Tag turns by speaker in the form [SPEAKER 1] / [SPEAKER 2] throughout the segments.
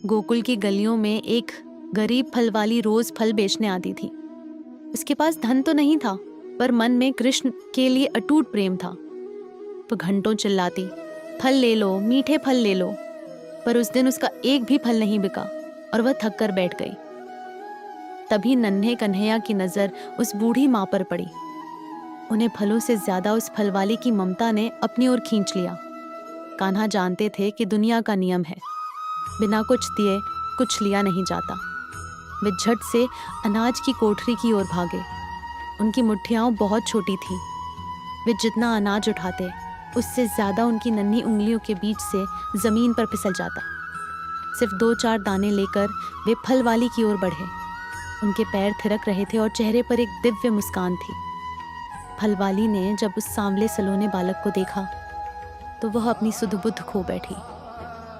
[SPEAKER 1] गोकुल की गलियों में एक गरीब फल वाली रोज फल बेचने आती थी। उसके पास धन तो नहीं था, पर मन में कृष्ण के लिए अटूट प्रेम था। वो घंटों चिल्लाती, फल ले लो, मीठे फल ले लो। पर उस दिन उसका एक भी फल नहीं बिका और वह थक कर बैठ गई। तभी नन्हे कन्हैया की नजर उस बूढ़ी माँ पर पड़ी। उन्हें फलों से ज्यादा उस फलवाली की ममता ने अपनी ओर खींच लिया। कान्हा जानते थे कि दुनिया का नियम है, बिना कुछ दिए कुछ लिया नहीं जाता। वे झट से अनाज की कोठरी की ओर भागे। उनकी मुट्ठियां बहुत छोटी थीं। वे जितना अनाज उठाते, उससे ज्यादा उनकी नन्ही उंगलियों के बीच से जमीन पर फिसल जाता। सिर्फ 2-4 दाने लेकर वे फल वाली की ओर बढ़े। उनके पैर थिरक रहे थे और चेहरे पर एक दिव्य मुस्कान थी। फल वाली ने जब उस सांवले सलोने बालक को देखा तो वह अपनी सुध बुध खो बैठी।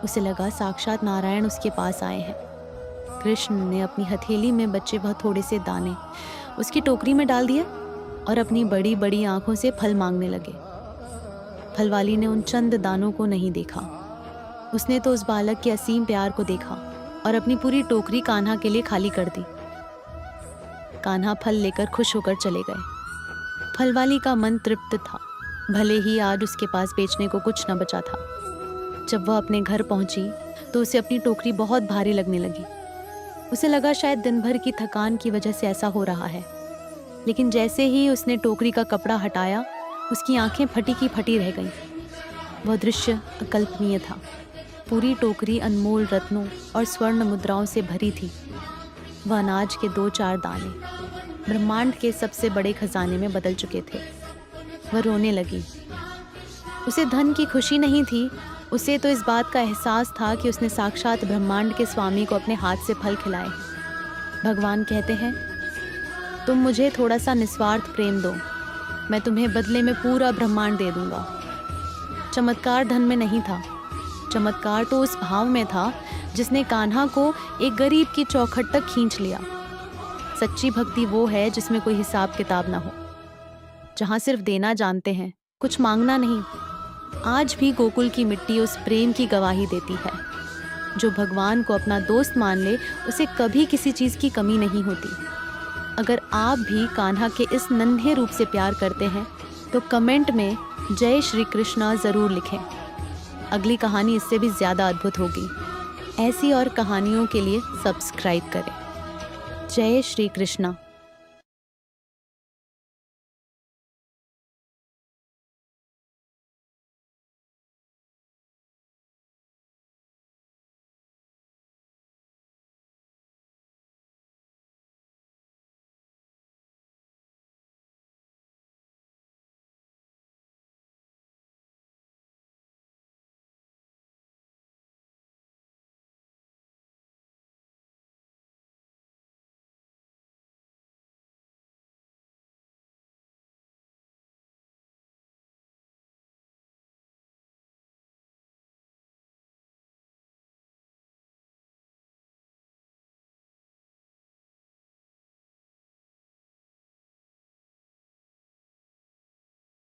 [SPEAKER 1] उसे लगा साक्षात नारायण उसके पास आए हैं। कृष्ण ने अपनी हथेली में बचे वह थोड़े से दाने उसकी टोकरी में डाल दिए और अपनी बड़ी बड़ी आंखों से फल मांगने लगे। फलवाली ने उन चंद दानों को नहीं देखा। उसने तो उस बालक के असीम प्यार को देखा और अपनी पूरी टोकरी कान्हा के लिए खाली कर दी। कान्हा फल लेकर खुश होकर चले गए। फलवाली का मन तृप्त था, भले ही आज उसके पास बेचने को कुछ न बचा था। जब वह अपने घर पहुंची तो उसे अपनी टोकरी बहुत भारी लगने लगी। उसे लगा शायद दिन भर की थकान की वजह से ऐसा हो रहा है। लेकिन जैसे ही उसने टोकरी का कपड़ा हटाया, उसकी आंखें फटी की फटी रह गईं। वह दृश्य अकल्पनीय था। पूरी टोकरी अनमोल रत्नों और स्वर्ण मुद्राओं से भरी थी। वह अनाज के 2-4 दाने ब्रह्मांड के सबसे बड़े खजाने में बदल चुके थे। वह रोने लगी। उसे धन की खुशी नहीं थी, उसे तो इस बात का एहसास था कि उसने साक्षात ब्रह्मांड के स्वामी को अपने हाथ से फल खिलाए। भगवान कहते हैं, तुम मुझे थोड़ा सा निस्वार्थ प्रेम दो, मैं तुम्हें बदले में पूरा ब्रह्मांड दे दूंगा। चमत्कार धन में नहीं था, चमत्कार तो उस भाव में था जिसने कान्हा को एक गरीब की चौखट तक खींच लिया। सच्ची भक्ति वो है जिसमें कोई हिसाब किताब ना हो, जहां सिर्फ देना जानते हैं, कुछ मांगना नहीं। आज भी गोकुल की मिट्टी उस प्रेम की गवाही देती है। जो भगवान को अपना दोस्त मान ले, उसे कभी किसी चीज की कमी नहीं होती। अगर आप भी कान्हा के इस नन्हे रूप से प्यार करते हैं तो कमेंट में जय श्री कृष्णा जरूर लिखें। अगली कहानी इससे भी ज्यादा अद्भुत होगी। ऐसी और कहानियों के लिए सब्सक्राइब करें। जय श्री कृष्णा।